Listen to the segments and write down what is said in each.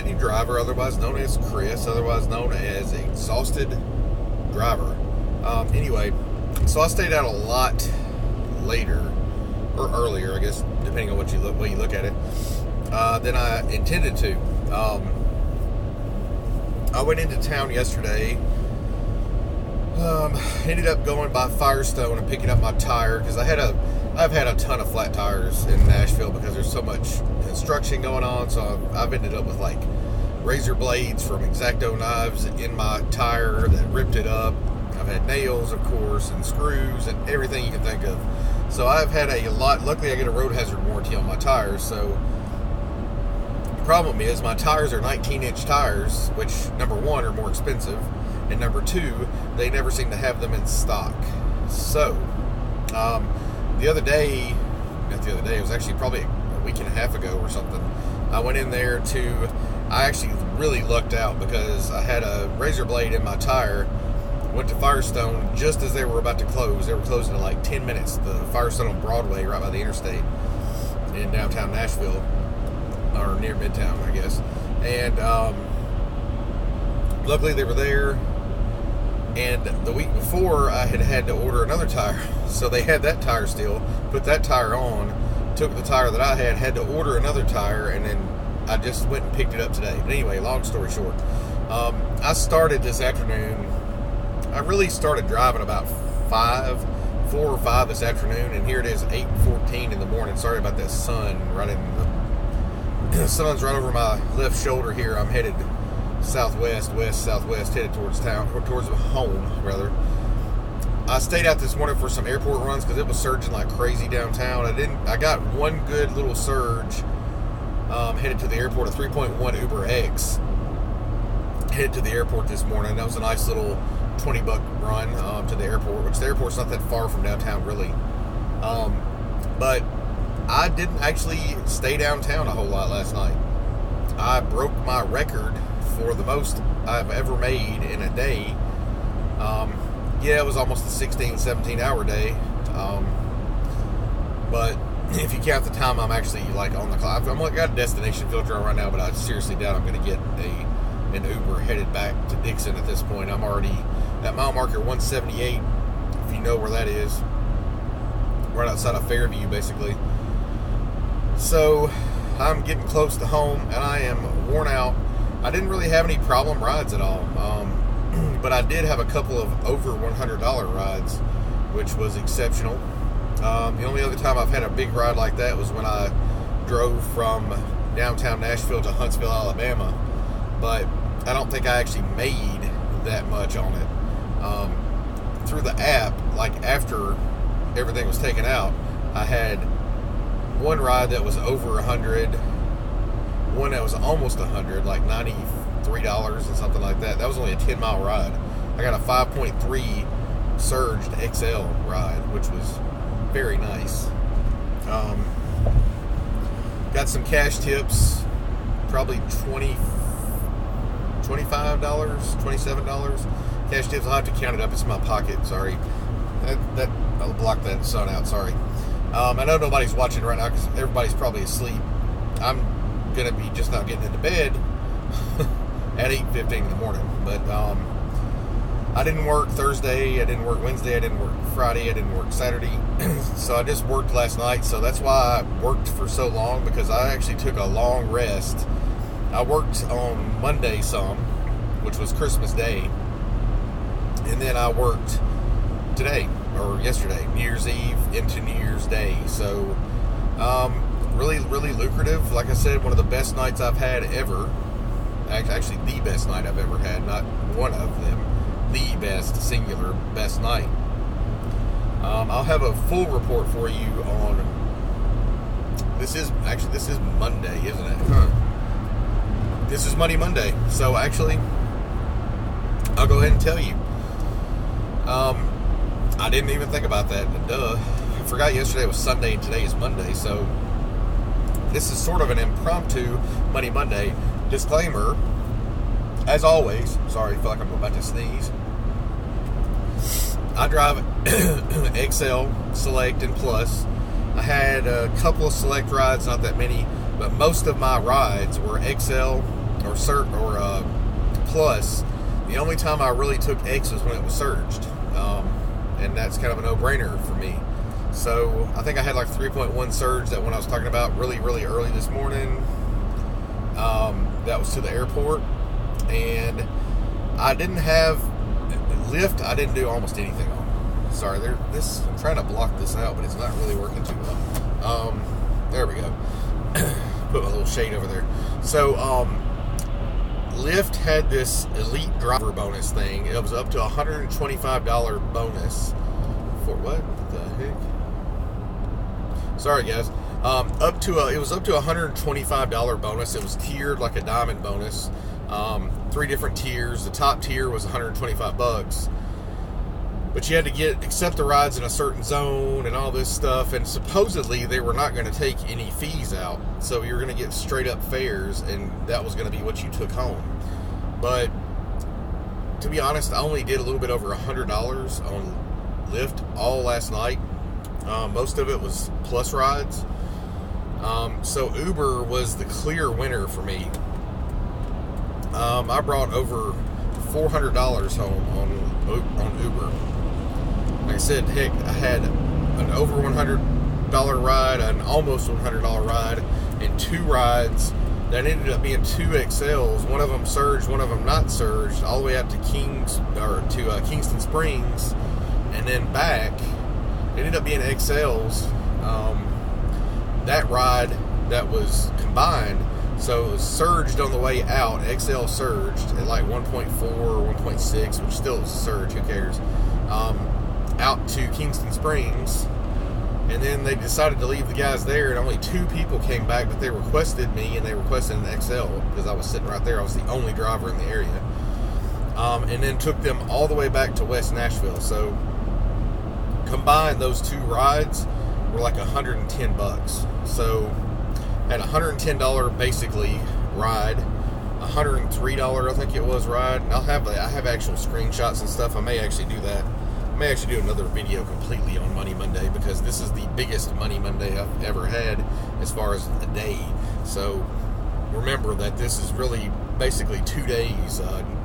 city driver, otherwise known as Chris, otherwise known as Exhausted Driver. Anyway, so I stayed out a lot later, or earlier, I guess, depending on what you look at it, than I intended to. I went into town yesterday. Ended up going by Firestone and picking up my tire because I've had a ton of flat tires in Nashville because there's so much construction going on. So I've ended up with like razor blades from X-Acto knives in my tire that ripped it up. I've had nails, of course, and screws and everything you can think of. So I've had a lot. Luckily, I get a road hazard warranty on my tires. So the problem is my tires are 19-inch tires, which number one are more expensive. And number two, they never seem to have them in stock. So, the other day, it was actually probably a week and a half ago or something, I went in there I actually really lucked out because I had a razor blade in my tire, went to Firestone just as they were about to close. They were closing in like 10 minutes. The Firestone on Broadway, right by the interstate in downtown Nashville, or near Midtown, I guess. And, luckily they were there. And the week before, I had to order another tire. So they had that tire still, put that tire on, took the tire that I had to order another tire, and then I just went and picked it up today. But anyway, long story short, I started this afternoon. I really started driving about 4 or 5 this afternoon, and here it is, 8:14 in the morning. Sorry about that sun the sun's right over my left shoulder here. I'm headed southwest, headed towards town, or towards home, rather. I stayed out this morning for some airport runs because it was surging like crazy downtown. I got one good little surge, headed to the airport, a 3.1 Uber X, headed to the airport this morning. That was a nice little $20 run to the airport, which the airport's not that far from downtown, really. But I didn't actually stay downtown a whole lot last night. I broke my record for the most I've ever made in a day. Yeah, it was almost a 16, 17 hour day. But if you count the time I'm actually like on the clock, I've got a destination filter on right now, but I seriously doubt I'm going to get an Uber headed back to Dixon at this point. I'm already at mile marker 178, if you know where that is. Right outside of Fairview, basically. So I'm getting close to home, and I am worn out. I didn't really have any problem rides at all, but I did have a couple of over $100 rides, which was exceptional. The only other time I've had a big ride like that was when I drove from downtown Nashville to Huntsville, Alabama, but I don't think I actually made that much on it. Through the app, like after everything was taken out, I had one ride that was over 100, one that was almost 100, like $93 and something like that. That was only a 10-mile ride. I got a 5.3 surged XL ride, which was very nice. Got some cash tips, probably $25, $27 cash tips. I'll have to count it up. It's in my pocket. Sorry, that I'll block that sun out. Sorry. I know nobody's watching right now because everybody's probably asleep. I'm gonna be just now getting into bed at 8:15 in the morning. But I didn't work Thursday, I didn't work Wednesday, I didn't work Friday, I didn't work Saturday. So I just worked last night. So that's why I worked for so long, because I actually took a long rest. I worked on Monday some, which was Christmas Day, and then I worked today, or yesterday, New Year's Eve into New Year's Day. So really, really lucrative. Like I said, one of the best nights I've had ever. Actually, the best night I've ever had. Not one of them. The best, singular, best night. I'll have a full report for you on... This is Monday, isn't it? Huh. This is Monday. So actually, I'll go ahead and tell you. I didn't even think about that. Duh. I forgot yesterday was Sunday and today is Monday. So this is sort of an impromptu Money Monday. Disclaimer, as always, sorry, I feel like I'm about to sneeze. I drive XL, Select, and Plus. I had a couple of Select rides, not that many, but most of my rides were XL plus. The only time I really took X was when it was surged, and that's kind of a no-brainer for me. So I think I had like 3.1 surge that when I was talking about really, really early this morning. That was to the airport, and I didn't have Lyft. I didn't do almost anything on. Sorry, I'm trying to block this out, but it's not really working too well. There we go. Put my little shade over there. So Lyft had this elite driver bonus thing. It was up to $125 bonus for what the heck? Sorry, guys. It was up to $125 bonus. It was tiered like a diamond bonus. 3 different tiers. The top tier was $125, but you had to accept the rides in a certain zone and all this stuff. And supposedly they were not going to take any fees out, so you're going to get straight up fares, and that was going to be what you took home. But to be honest, I only did a little bit over $100 on Lyft all last night. Most of it was plus rides. So Uber was the clear winner for me. I brought over $400 home on Uber. Like I said, heck, I had an over $100 ride, an almost $100 ride, and 2 rides that ended up being 2 XLs. One of them surged, one of them not surged, all the way up to Kingston Springs, and then back. It ended up being XLs. That ride that was combined, so it was surged on the way out. XL surged at like 1.4 or 1.6, which still is a surge, who cares, out to Kingston Springs. And then they decided to leave the guys there, and only 2 people came back, but they requested me, and they requested an XL because I was sitting right there. I was the only driver in the area. And then took them all the way back to West Nashville. So combined, those 2 rides were like $110. So at $110 basically ride, $103 I think it was ride. And I have actual screenshots and stuff. I may actually do that. I may actually do another video completely on Money Monday, because this is the biggest Money Monday I've ever had as far as a day. So remember that this is really basically 2 days,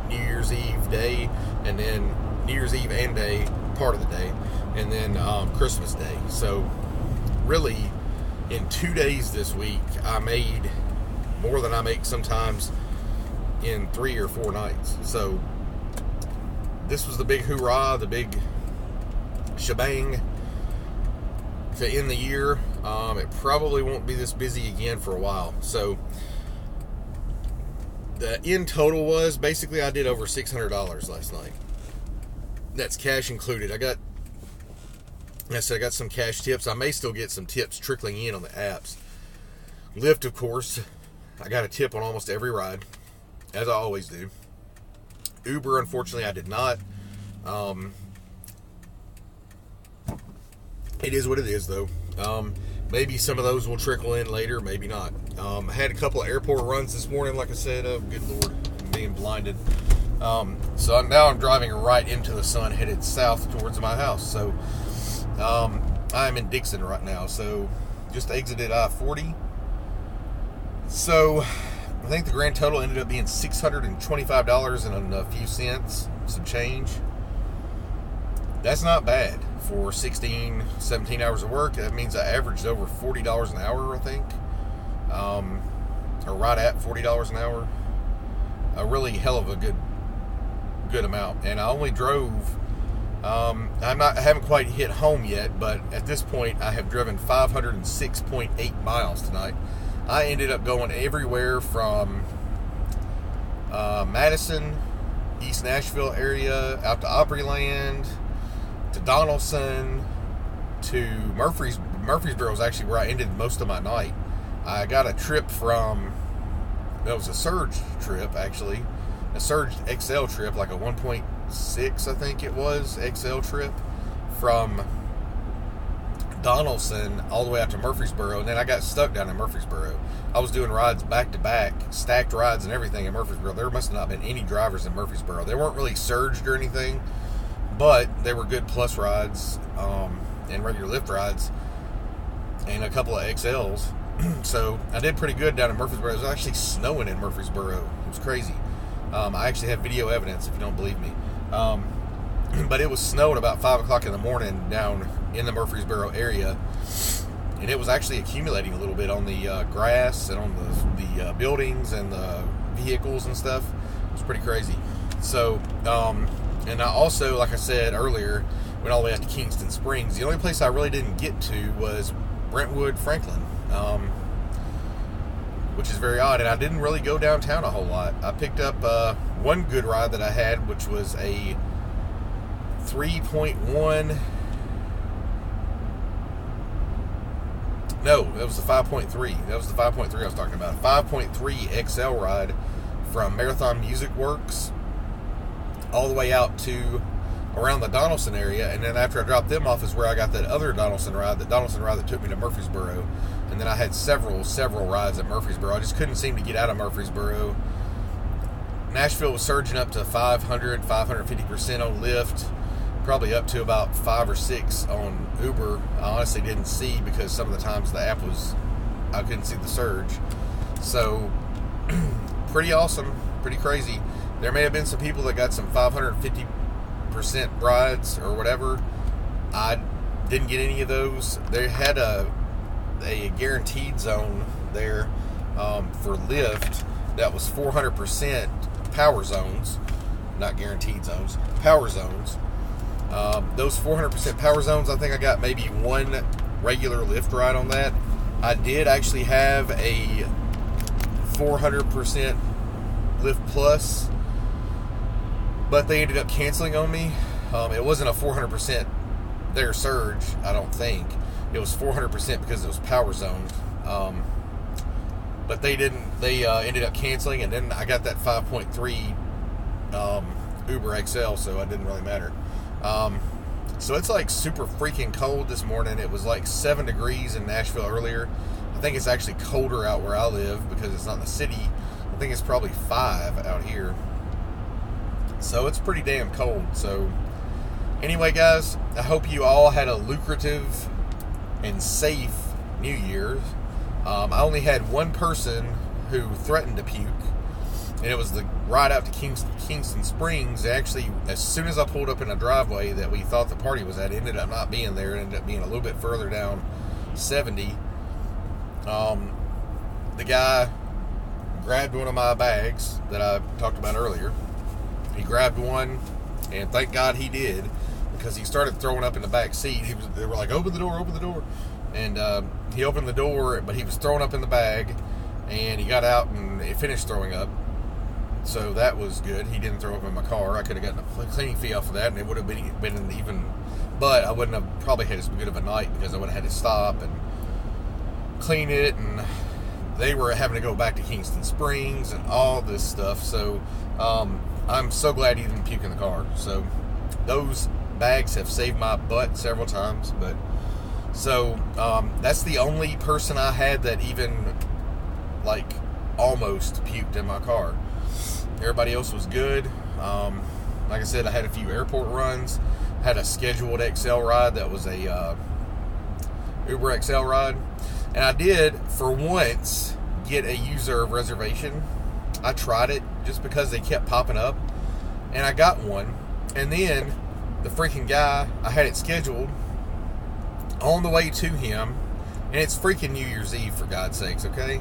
New Year's Eve day, and then New Year's Eve and day, part of the day, and then Christmas Day. So really, in 2 days this week, I made more than I make sometimes in 3 or 4 nights. So this was the big hoorah, the big shebang to end the year. It probably won't be this busy again for a while. So the end total was basically I did over $600 last night. That's cash included. I got some cash tips. I may still get some tips trickling in on the apps. Lyft, of course, I got a tip on almost every ride, as I always do. Uber, unfortunately, I did not. It is what it is, though. Maybe some of those will trickle in later, maybe not. I had a couple of airport runs this morning, like I said. Oh, good Lord, I'm being blinded. So now I'm driving right into the sun, headed south towards my house. So I'm in Dixon right now, so just exited I-40. So I think the grand total ended up being $625 and a few cents, some change. That's not bad for 16, 17 hours of work. That means I averaged over $40 an hour, I think, or right at $40 an hour. A really hell of a good amount. And I only drove, I haven't quite hit home yet, but at this point I have driven 506.8 miles tonight. I ended up going everywhere from Madison, East Nashville area, out to Opryland, to Donaldson, to Murfreesboro is actually where I ended most of my night. I got a trip that was a surge trip, actually. A surge XL trip, like a 1.6, I think it was, XL trip from Donaldson all the way out to Murfreesboro, and then I got stuck down in Murfreesboro. I was doing rides back to back, stacked rides and everything in Murfreesboro. There must have not been any drivers in Murfreesboro. They weren't really surged or anything, but they were good plus rides and regular Lyft rides, and a couple of XLs. So I did pretty good down in Murfreesboro. It was actually snowing in Murfreesboro. It was crazy. I actually have video evidence if you don't believe me. But it was snowing about 5 o'clock in the morning down in the Murfreesboro area. And it was actually accumulating a little bit on the grass and on the buildings and the vehicles and stuff. It was pretty crazy. So, and I also, like I said earlier, went all the way out to Kingston Springs. The only place I really didn't get to was Brentwood, Franklin, which is very odd. And I didn't really go downtown a whole lot. I picked up one good ride that I had, which was a 3.1. No, that was the 5.3. That was the 5.3 I was talking about. 5.3 XL ride from Marathon Music Works all the way out to around the Donaldson area. And then after I dropped them off is where I got that other Donaldson ride that took me to Murfreesboro. And then I had several rides at Murfreesboro. I just couldn't seem to get out of Murfreesboro. Nashville was surging up to 500, 550% on Lyft. Probably up to about 5 or 6 on Uber. I honestly didn't see because some of the times the app I couldn't see the surge. So, pretty awesome, pretty crazy. There may have been some people that got some 550% rides or whatever. I didn't get any of those. They had a guaranteed zone there for Lyft that was 400% power zones, not guaranteed zones, power zones. Those 400% power zones, I think I got maybe one regular Lyft ride on that. I did actually have a 400% Lyft Plus, but they ended up canceling on me. It wasn't a 400% their surge, I don't think. It was 400% because it was power zoned. But they didn't. They ended up canceling, and then I got that 5.3 Uber XL, so it didn't really matter. So it's like super freaking cold this morning. It was like 7 degrees in Nashville earlier. I think it's actually colder out where I live because it's not in the city. I think it's probably 5 out here. So it's pretty damn cold. So anyway, guys, I hope you all had a lucrative and safe New Year's. I only had one person who threatened to puke, and it was the ride out to Kingston Springs. Actually, as soon as I pulled up in a driveway that we thought the party was at, it ended up not being there. It ended up being a little bit further down 70. The guy grabbed one of my bags that I talked about earlier. He grabbed one, and thank God he did, because he started throwing up in the back seat. They were like, open the door. And he opened the door, but he was throwing up in the bag, and he got out and he finished throwing up. So that was good. He didn't throw up in my car. I could have gotten a cleaning fee off of that, and it would have been even, but I wouldn't have probably had as good of a night because I would have had to stop and clean it, and they were having to go back to Kingston Springs and all this stuff. So I'm so glad he didn't puke in the car. So those bags have saved my butt several times. But so that's the only person I had that even like almost puked in my car. Everybody else was good. Like I said, I had a few airport runs. Had a scheduled XL ride that was a Uber XL ride. And I did, for once, get a U-Serve reservation. I tried it just because they kept popping up. And I got one. And then the freaking guy, I had it scheduled on the way to him. And it's freaking New Year's Eve, for God's sakes, okay?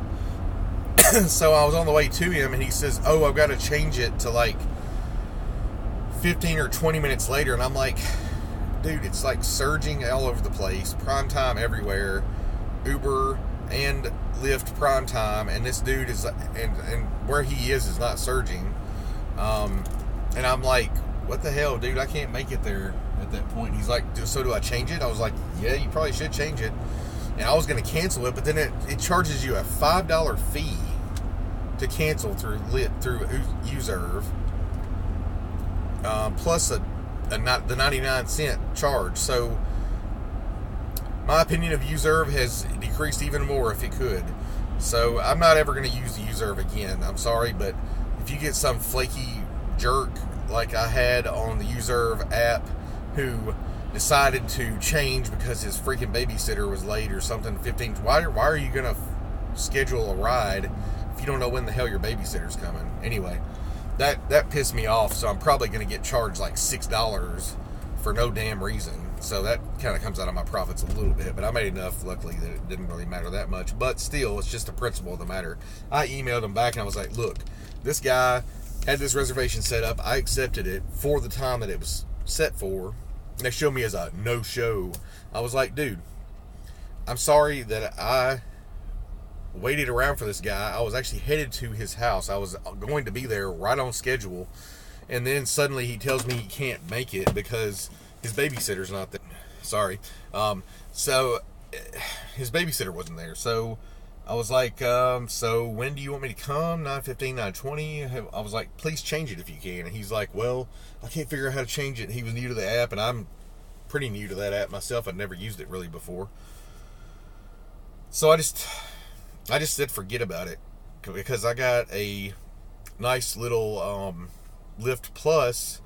So I was on the way to him, and he says, oh, I've got to change it to like 15 or 20 minutes later. And I'm like, dude, it's like surging all over the place. Prime time everywhere. Uber and Lyft prime time. And this dude is, and where he is not surging. And I'm like, what the hell, dude? I can't make it there at that point. He's like, so do I change it? I was like, yeah, you probably should change it. And I was going to cancel it, but then it charges you a $5 fee to cancel through U-Serve, plus the 99-cent charge. So my opinion of U-Serve has decreased even more if it could. So I'm not ever going to use the U-Serve again. I'm sorry, but if you get some flaky jerk like I had on the U-Serve app who decided to change because his freaking babysitter was late or something, why are you going to schedule a ride if you don't know when the hell your babysitter's coming. Anyway, that pissed me off, so I'm probably going to get charged like $6 for no damn reason. So that kind of comes out of my profits a little bit, but I made enough, luckily, that it didn't really matter that much. But still, it's just the principle of the matter. I emailed him back and I was like, look, this guy had this reservation set up. I accepted it for the time that it was set for, and they showed me as a no-show. I was like, dude, I'm sorry that I waited around for this guy. I was actually headed to his house. I was going to be there right on schedule, and then suddenly he tells me he can't make it because his babysitter's not there. Sorry. So his babysitter wasn't there. So I was like, so when do you want me to come? 9:15, 9:20? I was like, please change it if you can. And he's like, well, I can't figure out how to change it. He was new to the app, and I'm pretty new to that app myself. I'd never used it really before. So I just said forget about it, because I got a nice little Lyft Plus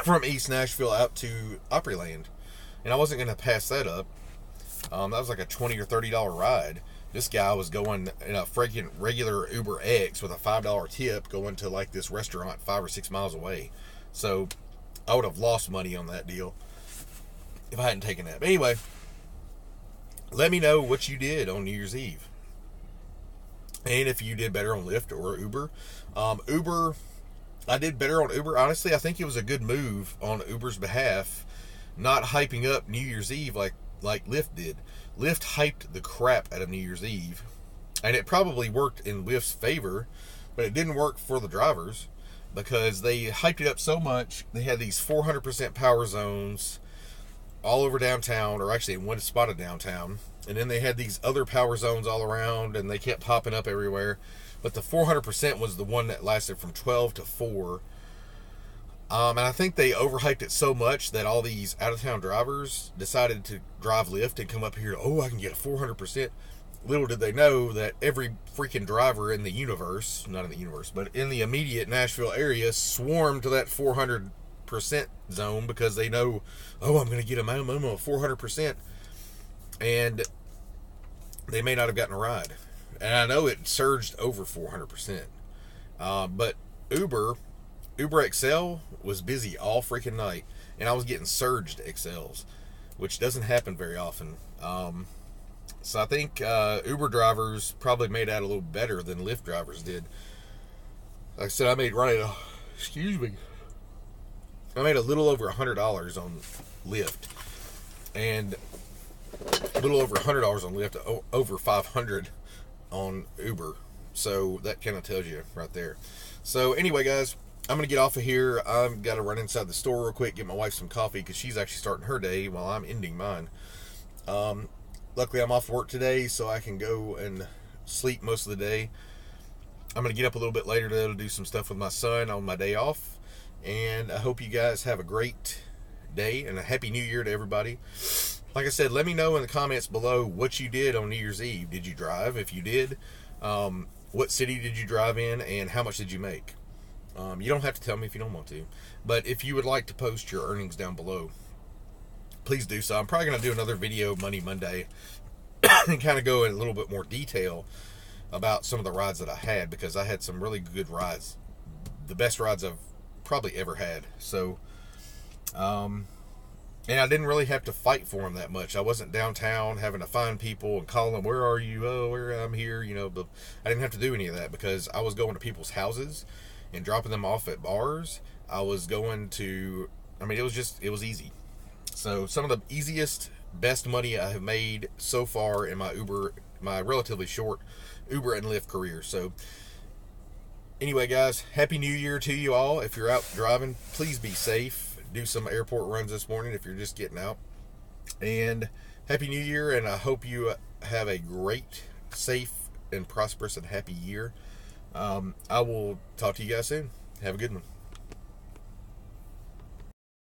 from East Nashville out to Opryland, and I wasn't going to pass that up. That was like a $20 or $30 ride. This guy was going in a freaking regular Uber X with a $5 tip going to like this restaurant 5 or 6 miles away. So I would have lost money on that deal if I hadn't taken that. But anyway, let me know what you did on New Year's Eve, and if you did better on Lyft or Uber. Uber, I did better on Uber. Honestly, I think it was a good move on Uber's behalf, not hyping up New Year's Eve like Lyft did. Lyft hyped the crap out of New Year's Eve, and it probably worked in Lyft's favor, but it didn't work for the drivers because they hyped it up so much. They had these 400% power zones all over downtown, or actually in one spot of downtown, and then they had these other power zones all around, and they kept popping up everywhere. But the 400% was the one that lasted from 12 to 4. And I think they overhyped it so much that all these out-of-town drivers decided to drive Lyft and come up here, oh, I can get a 400%. Little did they know that every freaking driver in the universe, not in the universe, but in the immediate Nashville area, swarmed to that 400% zone because they know, oh, I'm going to get a minimum of 400%. And they may not have gotten a ride. And I know it surged over 400%. But Uber XL was busy all freaking night, and I was getting surged XLs, which doesn't happen very often. So I think Uber drivers probably made out a little better than Lyft drivers did. Like I said, I made a little over $100 on Lyft, and a little over $100 on Lyft, over $500 on Uber. So that kind of tells you right there. So anyway, guys, I'm going to get off of here. I've got to run inside the store real quick, get my wife some coffee, because she's actually starting her day while I'm ending mine. Luckily, I'm off work today, so I can go and sleep most of the day. I'm going to get up a little bit later today to do some stuff with my son on my day off. And I hope you guys have a great day and a happy new year to everybody. Like I said, let me know in the comments below what you did on New Year's Eve. Did you drive? If you did, what city did you drive in, and how much did you make? You don't have to tell me if you don't want to, but if you would like to post your earnings down below, please do so. I'm probably going to do another video Money Monday and kind of go in a little bit more detail about some of the rides that I had, because I had some really good rides, the best rides I've probably ever had. So, and I didn't really have to fight for them that much. I wasn't downtown having to find people and call them, where are you? Oh, I'm here, you know. But I didn't have to do any of that because I was going to people's houses and dropping them off at bars. I was going to, it was easy. So some of the easiest, best money I have made so far in my relatively short Uber and Lyft career. So anyway, guys, Happy New Year to you all. If you're out driving, please be safe. Do some airport runs this morning if you're just getting out. And Happy New Year, and I hope you have a great, safe, and prosperous and happy year. I will talk to you guys soon. Have a good one.